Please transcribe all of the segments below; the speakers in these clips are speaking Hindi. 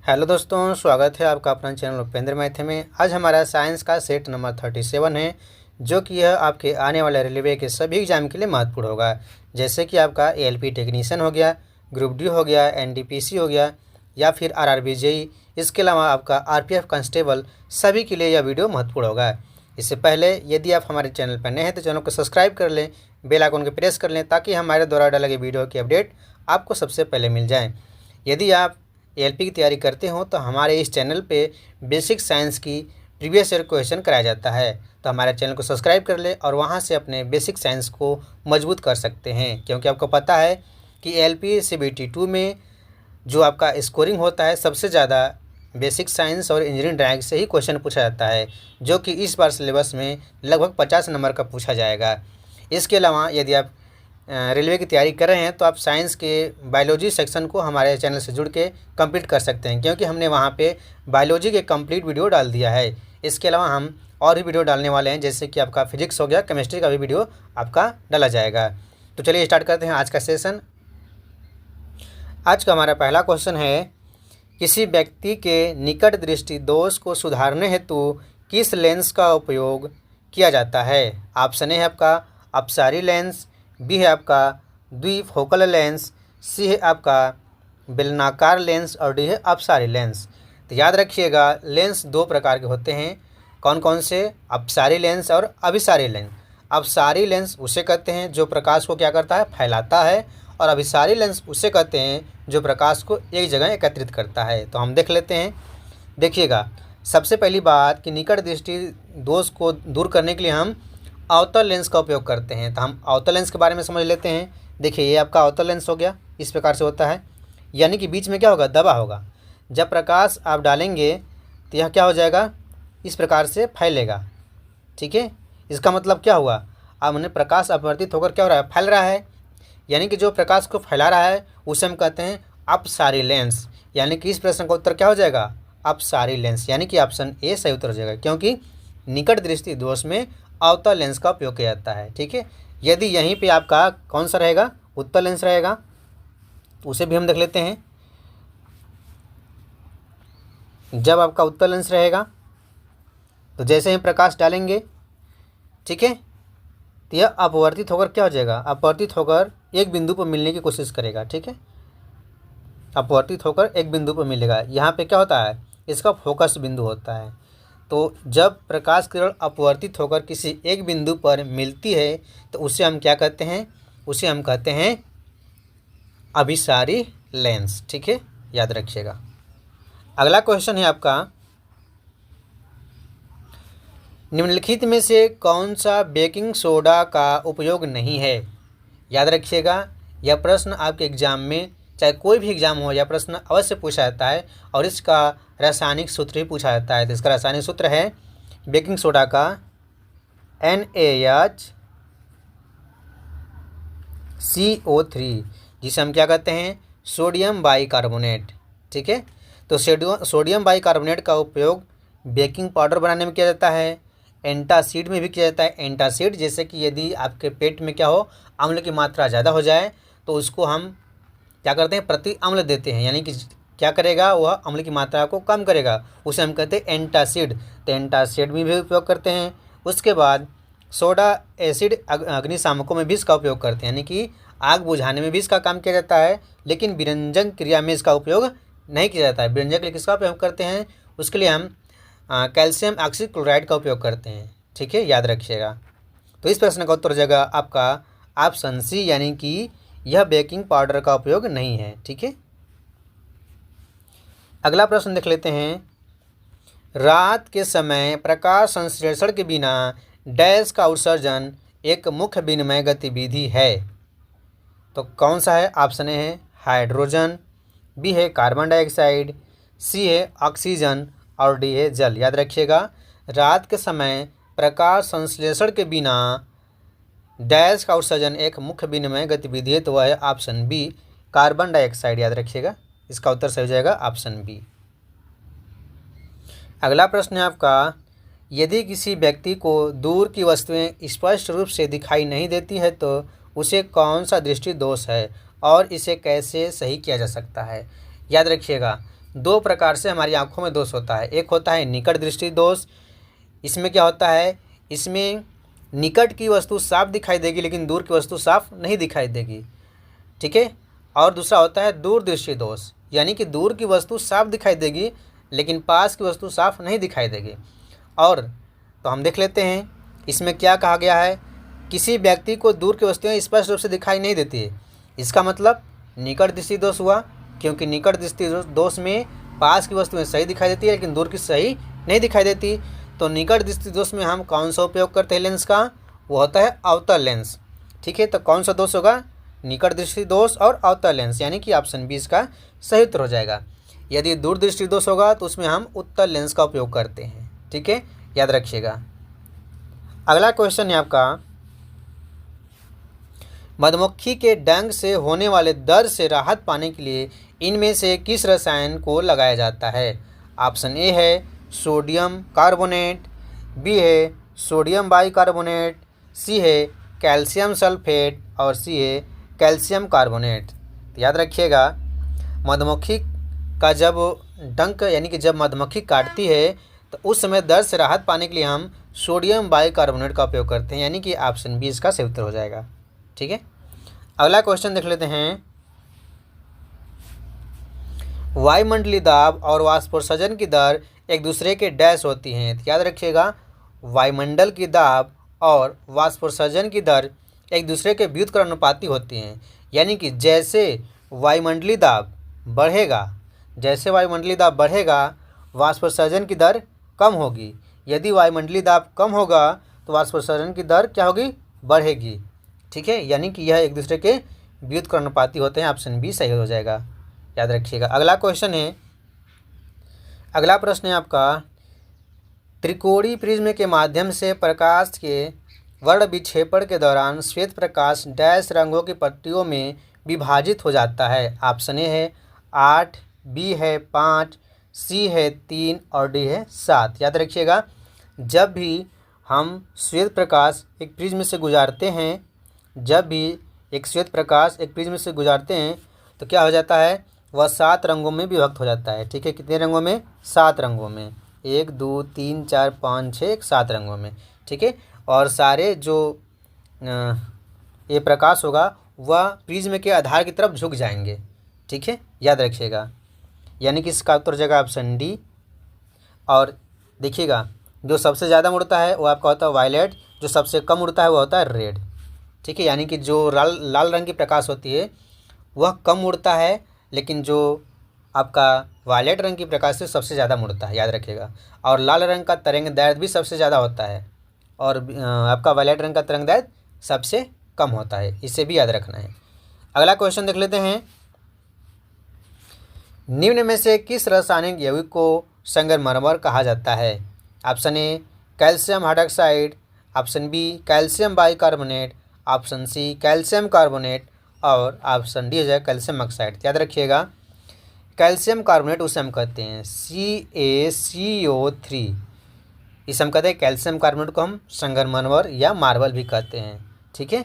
हेलो दोस्तों, स्वागत है आपका अपना चैनल उपेंद्र मैथे में। आज हमारा साइंस का सेट नंबर 37 है, जो कि यह आपके आने वाले रेलवे के सभी एग्जाम के लिए महत्वपूर्ण होगा। जैसे कि आपका एएलपी टेक्नीशियन हो गया, ग्रुप डी हो गया, एनटीपीसी हो गया या फिर आरआरबी जेई, इसके अलावा आपका आरपीएफ कांस्टेबल, सभी के लिए यह वीडियो महत्वपूर्ण होगा। इससे पहले यदि आप हमारे चैनल पर नए हैं तो चैनल को सब्सक्राइब कर लें, बेल आइकन को प्रेस कर लें, ताकि हमारे द्वारा डाले गए वीडियो की अपडेट आपको सबसे पहले मिल जाए। यदि आप एएलपी की तैयारी करते हो तो हमारे इस चैनल पे बेसिक साइंस की प्रीवियस ईयर क्वेश्चन कराया जाता है, तो हमारे चैनल को सब्सक्राइब कर ले और वहां से अपने बेसिक साइंस को मजबूत कर सकते हैं। क्योंकि आपको पता है कि एएलपी सीबीटी 2 में जो आपका स्कोरिंग होता है, सबसे ज़्यादा बेसिक साइंस और इंजीनियरिंग ड्राइंग से ही क्वेश्चन पूछा जाता है, जो कि इस बार सिलेबस में लगभग 50 नंबर का पूछा जाएगा। इसके अलावा यदि आप रेलवे की तैयारी कर रहे हैं तो आप साइंस के बायोलॉजी सेक्शन को हमारे चैनल से जुड़ के कंप्लीट कर सकते हैं, क्योंकि हमने वहाँ पे बायोलॉजी के कंप्लीट वीडियो डाल दिया है। इसके अलावा हम और भी वीडियो डालने वाले हैं, जैसे कि आपका फिजिक्स हो गया, केमिस्ट्री का भी वीडियो आपका डाला जाएगा। तो चलिए स्टार्ट करते हैं आज का सेशन। आज का हमारा पहला क्वेश्चन है, किसी व्यक्ति के निकट दृष्टि दोष को सुधारने हेतु किस लेंस का उपयोग किया जाता है? ऑप्शन ए है आपका अपसारी लेंस, बी है आपका द्विफोकल लेंस, सी है आपका बेलनाकार लेंस और डी है अपसारी लेंस। तो याद रखिएगा, लेंस दो प्रकार के होते हैं। कौन कौन से? अपसारी लेंस और अभिसारी लेंस। अपसारी लेंस उसे कहते हैं जो प्रकाश को क्या करता है, फैलाता है, और अभिसारी लेंस उसे कहते हैं जो प्रकाश को एक जगह एकत्रित करता है। तो हम देख लेते हैं। देखिएगा, सबसे पहली बात कि निकट दृष्टि दोष को दूर करने के लिए हम अवतल लेंस का उपयोग करते हैं। तो हम अवतल लेंस के बारे में समझ लेते हैं। देखिए, ये आपका अवतल लेंस हो गया, इस प्रकार से होता है, यानी कि बीच में क्या होगा, दबा होगा। जब प्रकाश आप डालेंगे तो यह क्या हो जाएगा, इस प्रकार से फैलेगा। ठीक है, इसका मतलब क्या हुआ, अब हमने प्रकाश अपवर्तित होकर क्या हो रहा है, फैल रहा है। यानी कि जो प्रकाश को फैला रहा है उसे हम कहते हैं अपसारी लेंस। यानी कि इस प्रश्न का उत्तर क्या हो जाएगा, अपसारी लेंस। यानी कि ऑप्शन ए सही उत्तर हो जाएगा, क्योंकि निकट दृष्टि दोष में अवतल लेंस का उपयोग किया जाता है। ठीक है, यदि यहीं पे आपका कौन सा रहेगा, उत्तल लेंस रहेगा, तो उसे भी हम देख लेते हैं। जब आपका उत्तल लेंस रहेगा तो जैसे ही प्रकाश डालेंगे, ठीक है, तो यह अपवर्तित होकर क्या हो जाएगा, अपवर्तित होकर एक बिंदु पर मिलने की कोशिश करेगा। ठीक है, अपवर्तित होकर एक बिंदु पर मिलेगा। यहाँ पे क्या होता है, इसका फोकस बिंदु होता है। तो जब प्रकाश किरण अपवर्तित होकर किसी एक बिंदु पर मिलती है तो उसे हम क्या कहते हैं, उसे हम कहते हैं अभिसारी लेंस। ठीक है, याद रखिएगा। अगला क्वेश्चन है आपका, निम्नलिखित में से कौन सा बेकिंग सोडा का उपयोग नहीं है? याद रखिएगा, यह प्रश्न आपके एग्जाम में, चाहे कोई भी एग्जाम हो, यह प्रश्न अवश्य पूछा जाता है और इसका रासायनिक सूत्र भी पूछा जाता है। तो इसका रासायनिक सूत्र है बेकिंग सोडा का NaHCO3, जिसे हम क्या कहते हैं, सोडियम बाइकार्बोनेट। ठीक है, तो सोडियम बाइकार्बोनेट का उपयोग बेकिंग पाउडर बनाने में किया जाता है, एंटासिड में भी किया जाता है। एंटासिड जैसे कि यदि आपके पेट में क्या हो, अम्ल की मात्रा ज़्यादा हो जाए तो उसको हम क्या करते हैं, प्रति अम्ल देते हैं, यानी कि क्या करेगा, वह अम्ल की मात्रा को कम करेगा, उसे हम कहते हैं एंटासिड। तो एंटासिड में भी उपयोग करते हैं। उसके बाद सोडा एसिड अग्निशामकों में भी इसका उपयोग करते हैं, यानी कि आग बुझाने में भी इसका काम किया जाता है, लेकिन विरंजन क्रिया में इसका उपयोग नहीं किया जाता है। विरंजन के लिए किसका उपयोग करते हैं, उसके लिए हम कैल्शियम ऑक्सीक्लोराइड का उपयोग करते हैं। ठीक है, याद रखिएगा। तो इस प्रश्न का उत्तर हो जाएगा आपका ऑप्शन सी, यानी कि यह बेकिंग पाउडर का उपयोग नहीं है। ठीक है, अगला प्रश्न देख लेते हैं, रात के समय प्रकाश संश्लेषण के बिना डैश का उत्सर्जन एक मुख्य विनिमय गतिविधि है। तो कौन सा है? ऑप्शन ए है हाइड्रोजन, बी है कार्बन डाइऑक्साइड, सी है ऑक्सीजन और डी है जल। याद रखिएगा, रात के समय प्रकाश संश्लेषण के बिना डैश का उत्सर्जन एक मुख्य विनिमय गतिविधि है, तो वह है ऑप्शन बी, कार्बन डाइऑक्साइड। याद रखिएगा, इसका उत्तर सही हो जाएगा ऑप्शन बी। अगला प्रश्न है आपका, यदि किसी व्यक्ति को दूर की वस्तुएं स्पष्ट रूप से दिखाई नहीं देती है तो उसे कौन सा दृष्टि दोष है और इसे कैसे सही किया जा सकता है? याद रखिएगा, दो प्रकार से हमारी आँखों में दोष होता है। एक होता है निकट दृष्टि दोष। इसमें क्या होता है, इसमें निकट की वस्तु साफ दिखाई देगी लेकिन दूर की वस्तु साफ नहीं दिखाई देगी, ठीक है। और दूसरा होता है दूरदृष्टि दोष, यानी कि दूर की वस्तु साफ दिखाई देगी लेकिन पास की वस्तु साफ नहीं दिखाई देगी। और तो हम देख लेते हैं इसमें क्या कहा गया है, किसी व्यक्ति को दूर की वस्तुएं स्पष्ट रूप से दिखाई नहीं देती है। इसका मतलब निकट दृष्टि दोष हुआ, क्योंकि निकट दृष्टि दोष में पास की वस्तुएं सही दिखाई देती है लेकिन दूर की सही नहीं दिखाई देती। तो निकट दृष्टि दोष में हम कौन सा उपयोग करते हैं लेंस का, वो होता है अवतल लेंस, ठीक है। तो कौन सा दोष होगा, निकट दृष्टि दोष और अवतल लेंस, यानी कि ऑप्शन बी इसका सही उत्तर हो जाएगा। यदि दूरदृष्टि दोष होगा तो उसमें हम उत्तल लेंस का उपयोग करते हैं, ठीक है, याद रखिएगा। अगला क्वेश्चन है आपका, मधुमक्खी के डंक से होने वाले दर्द से राहत पाने के लिए इनमें से किस रसायन को लगाया जाता है। ऑप्शन ए है सोडियम कार्बोनेट, बी है सोडियम बाइकार्बोनेट, सी है कैल्शियम सल्फेट और सी है कैल्शियम कार्बोनेट। तो याद रखिएगा, मधुमक्खी का जब डंक यानी कि जब मधुमक्खी काटती है तो उस समय दर्द से राहत पाने के लिए हम सोडियम बाइकार्बोनेट का उपयोग करते हैं, यानी कि ऑप्शन बी इसका सही उत्तर हो जाएगा, ठीक है। अगला क्वेश्चन देख लेते हैं, वायुमंडलीय दाब और वाष्पोत्सर्जन की दर एक दूसरे के डैश होती हैं। तो याद रखिएगा, वायुमंडल की दाब और वाष्पोत्सर्जन की दर एक दूसरे के व्युत्क्रमानुपाती होती हैं, यानी कि जैसे वायुमंडलीय दाब बढ़ेगा वाष्पोत्सर्जन की दर कम होगी। यदि वायुमंडलीय दाब कम होगा तो वाष्पोत्सर्जन की दर क्या होगी, बढ़ेगी, ठीक है। यानी कि यह एक दूसरे के व्युत्क्रमानुपाती होते हैं, ऑप्शन बी सही हो जाएगा, याद रखिएगा। अगला प्रश्न है आपका, त्रिकोणीय प्रिज्म के माध्यम से प्रकाश के वर्ण विक्षेपण के दौरान श्वेत प्रकाश डैश रंगों की पट्टियों में विभाजित हो जाता है। ऑप्शन ए है 8, बी है 5, सी है 3 और डी है 7। याद रखिएगा, जब भी हम श्वेत प्रकाश एक प्रिज्म से गुजारते हैं तो क्या हो जाता है, वह 7 रंगों में विभक्त हो जाता है, ठीक है। कितने रंगों में, 7 रंगों में, 1 2 3 4 5 6 7 रंगों में, ठीक है। और सारे जो ये प्रकाश होगा वह प्रिज्म के आधार की तरफ झुक जाएंगे, ठीक है, याद रखिएगा। यानी कि इसका उत्तर हो जाएगा ऑप्शन डी। और देखिएगा, जो सबसे ज़्यादा उड़ता है वो आपका होता है वायलेट, जो सबसे कम उड़ता है वो होता है रेड, ठीक है। यानी कि जो लाल रंग की प्रकाश होती है वह कम उड़ता है, लेकिन जो आपका वायलेट रंग की प्रकाश से सबसे ज़्यादा उड़ता है, याद रखिएगा। और लाल रंग का तरंग दैर्घ्य भी सबसे ज़्यादा होता है और आपका वायलेट रंग का तरंग दैर्घ्य सबसे कम होता है, इसे भी याद रखना है। अगला क्वेश्चन देख लेते हैं, निम्न में से किस रासायनिक यौगिक को संगमरमर कहा जाता है। Option A calcium hydroxide, option B calcium bicarbonate, option C calcium carbonate और ऑप्शन डी हो जाए कैल्शियम ऑक्साइड। याद रखिएगा, कैल्शियम कार्बोनेट उसे हम कहते हैं CaCO3, इसे हम कहते हैं कैल्शियम कार्बोनेट को हम संगमरमर या मार्बल भी कहते हैं, ठीक है।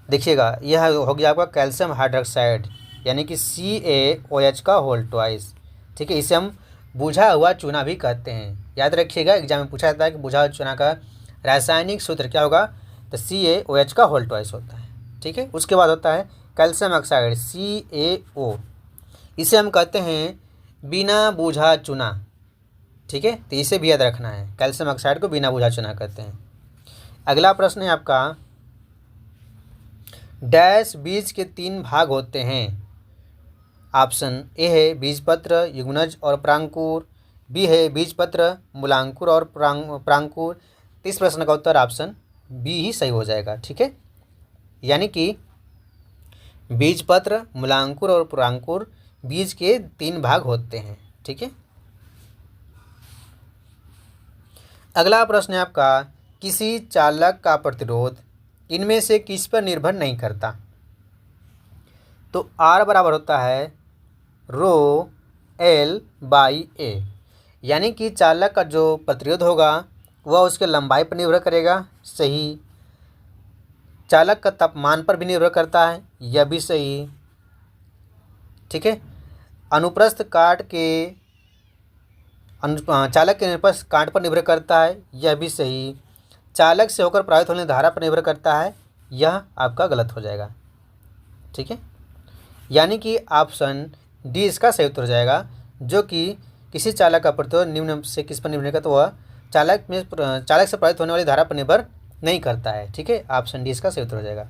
देखिएगा, यह हो गया आपका कैल्शियम हाइड्रॉक्साइड, यानी कि CaOH का होल ट्वाइस, ठीक है। इसे हम बुझा हुआ चूना भी कहते हैं, याद रखिएगा। एग्जाम में पूछा जाता है कि बुझा हुआ चूना का रासायनिक सूत्र क्या होगा, तो CaOH का होल ट्वाइस होता है, ठीक है। उसके बाद होता है कैल्शियम ऑक्साइड CaO, इसे हम कहते हैं बिना बूझा चूना, ठीक है। तो इसे भी याद रखना है, कैल्शियम ऑक्साइड को बिना बूझा चूना कहते हैं। अगला प्रश्न है आपका, डैश बीज के 3 भाग होते हैं। ऑप्शन ए है बीजपत्र, युग्मज और परांकुर, बी है बीजपत्र, मूलांकुर और परांकुर। इस प्रश्न का उत्तर ऑप्शन बी ही सही हो जाएगा, ठीक है। यानी कि बीजपत्र, मूलांकुर और परांकुर बीज के 3 भाग होते हैं, ठीक है। अगला प्रश्न है आपका, किसी चालक का प्रतिरोध इनमें से किस पर निर्भर नहीं करता। तो R बराबर होता है ρL/A, यानी कि चालक का जो प्रतिरोध होगा वह उसके लंबाई पर निर्भर करेगा, सही। चालक का तापमान पर भी निर्भर करता है, यह भी सही, ठीक है। अनुप्रस्थ काट के चालक के अनुप्रस्थ काट पर निर्भर करता है, यह भी सही। चालक से होकर प्रवाहित होने धारा पर निर्भर करता है, यह आपका गलत हो जाएगा। ठीक है, यानी कि ऑप्शन डी इसका सही उत्तर हो जाएगा, जो कि किसी चालक का प्रतिरोध निम्न से किस पर निर्भर करता है, वह चालक से प्रवाहित होने वाली धारा पर निर्भर नहीं करता है। ठीक है, ऑप्शन डी इसका सही उत्तर हो जाएगा।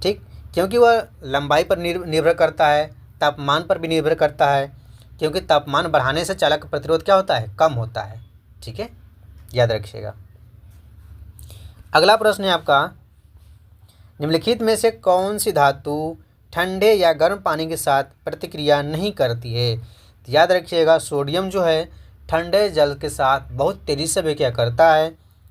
ठीक, क्योंकि वह लंबाई पर निर्भर करता है, तापमान पर भी निर्भर करता है, क्योंकि तापमान बढ़ाने से चालक का प्रतिरोध क्या होता है, कम होता है। ठीक है, याद रखिएगा। अगला प्रश्न है आपका, निम्नलिखित में से कौन सी धातु ठंडे या गर्म पानी के साथ प्रतिक्रिया नहीं करती है? तो याद रखिएगा, सोडियम जो है ठंडे जल के साथ बहुत तेज़ी से अभिक्रिया करता है,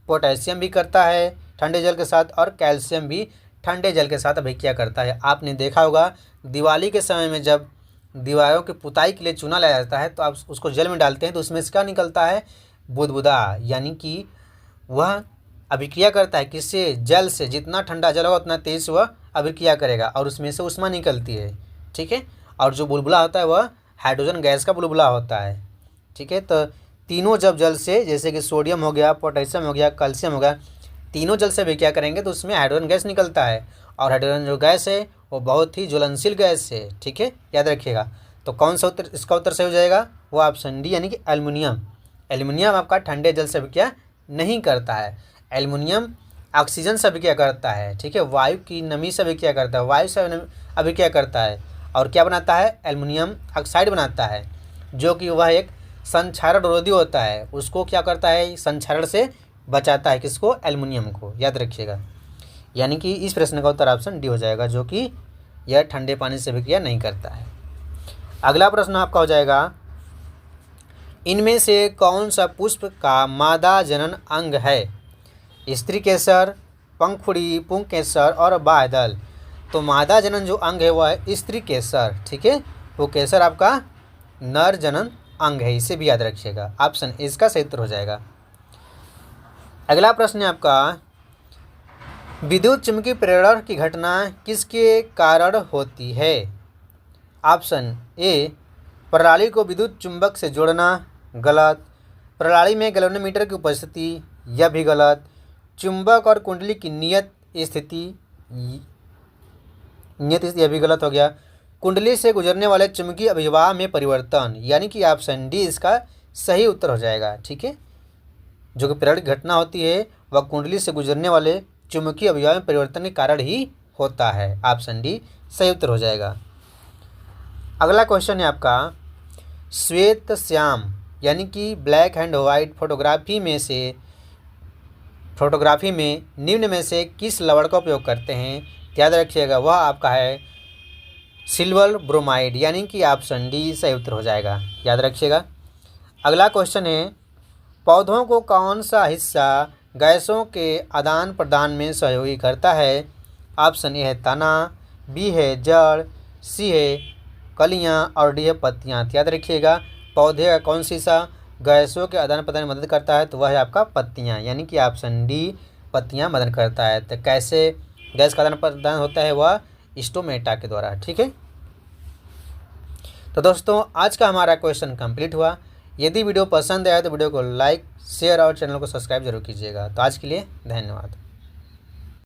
पोटेशियम भी करता है ठंडे जल के साथ, और कैल्शियम भी ठंडे जल के साथ अभिक्रिया करता है। आपने देखा होगा दिवाली के समय में जब दीवारों की पुताई के लिए चूना लाया जाता है तो आप उसको जल में डालते हैं तो उसमें से क्या निकलता है, बुदबुदा, यानी कि वह अभिक्रिया करता है किससे, जल से। जितना ठंडा जल होगा उतना तेज से वह अभिक्रिया करेगा और उसमें से ऊष्मा निकलती है। ठीक है, और जो बुलबुला होता है वह हाइड्रोजन गैस का बुलबुला होता है। ठीक है, तो तीनों जब जल से, जैसे कि सोडियम हो गया, पोटेशियम हो गया, कैल्शियम हो गया, तीनों जल से अभिक्रिया करेंगे तो उसमें हाइड्रोजन गैस निकलता है, और हाइड्रोजन जो गैस है वो बहुत ही ज्वलनशील गैस है। ठीक है, याद रखिएगा। तो कौन सा उत्तर, इसका उत्तर सही हो जाएगा, वो ऑप्शन डी, यानी कि एल्युमिनियम। एल्युमिनियम आपका ठंडे जल से अभिक्रिया नहीं करता है। एल्युमिनियम ऑक्सीजन से अभिक्रिया करता है। ठीक है, वायु की नमी से अभिक्रिया करता है, वायु से अभिक्रिया करता है, और क्या बनाता है, एल्युमिनियम ऑक्साइड बनाता है, जो कि वह एक संक्षारण रोधी होता है। उसको क्या करता है, संक्षारण से बचाता है, किसको, एल्युमिनियम को। याद रखिएगा, यानी कि इस प्रश्न का उत्तर ऑप्शन डी हो जाएगा, जो कि यह ठंडे पानी से अभिक्रिया नहीं करता है। अगला प्रश्न आपका हो जाएगा, इनमें से कौन सा पुष्प का मादा जनन अंग है? स्त्री केसर, पंखुड़ी, पुंकेसर और बादल। तो मादा जनन जो अंग है वह है स्त्री केसर। ठीक है, वो केसर आपका नर जनन अंग है, इसे भी याद रखिएगा। ऑप्शन इसका सही उत्तर हो जाएगा। अगला प्रश्न है आपका, विद्युत चुम्बकीय प्रेरण की घटना किसके कारण होती है? ऑप्शन ए, प्रणाली को विद्युत चुंबक से जोड़ना, गलत। प्रणाली में गैल्वेनोमीटर की उपस्थिति, यह भी गलत। चुंबक और कुंडली की नियत स्थिति, यह भी गलत हो गया। कुंडली से गुजरने वाले चुंबकीय अभिवाह में परिवर्तन, यानी कि ऑप्शन डी इसका सही उत्तर हो जाएगा। ठीक है, जो कि प्रेरण की घटना होती है वह कुंडली से गुजरने वाले चुंबकीय अभिवाह में परिवर्तन के कारण ही होता है। ऑप्शन डी सही उत्तर हो जाएगा। अगला क्वेश्चन है आपका, श्वेत श्याम यानी कि ब्लैक एंड वाइट फोटोग्राफी में निम्न में से किस लवण का उपयोग करते हैं? याद रखिएगा, वह आपका है सिल्वर ब्रोमाइड, यानी कि ऑप्शन डी सही उत्तर हो जाएगा। याद रखिएगा। अगला क्वेश्चन है, पौधों को कौन सा हिस्सा गैसों के आदान प्रदान में सहयोगी करता है? ऑप्शन ए है तना, बी है जड़, सी है कलियां और डी है पत्तियां। याद रखिएगा, पौधे का कौन सी हिस्सा गैसों के आदान प्रदान में मदद करता है? तो वह है आपका पत्तियां, यानी कि ऑप्शन डी पत्तियां मदद करता है। तो कैसे गैस का आदान प्रदान होता है? वह स्टोमेटा के द्वारा। ठीक है, तो दोस्तों आज का हमारा क्वेश्चन कंप्लीट हुआ। यदि वीडियो पसंद आया तो वीडियो को लाइक, शेयर और चैनल को सब्सक्राइब जरूर कीजिएगा। तो आज के लिए धन्यवाद।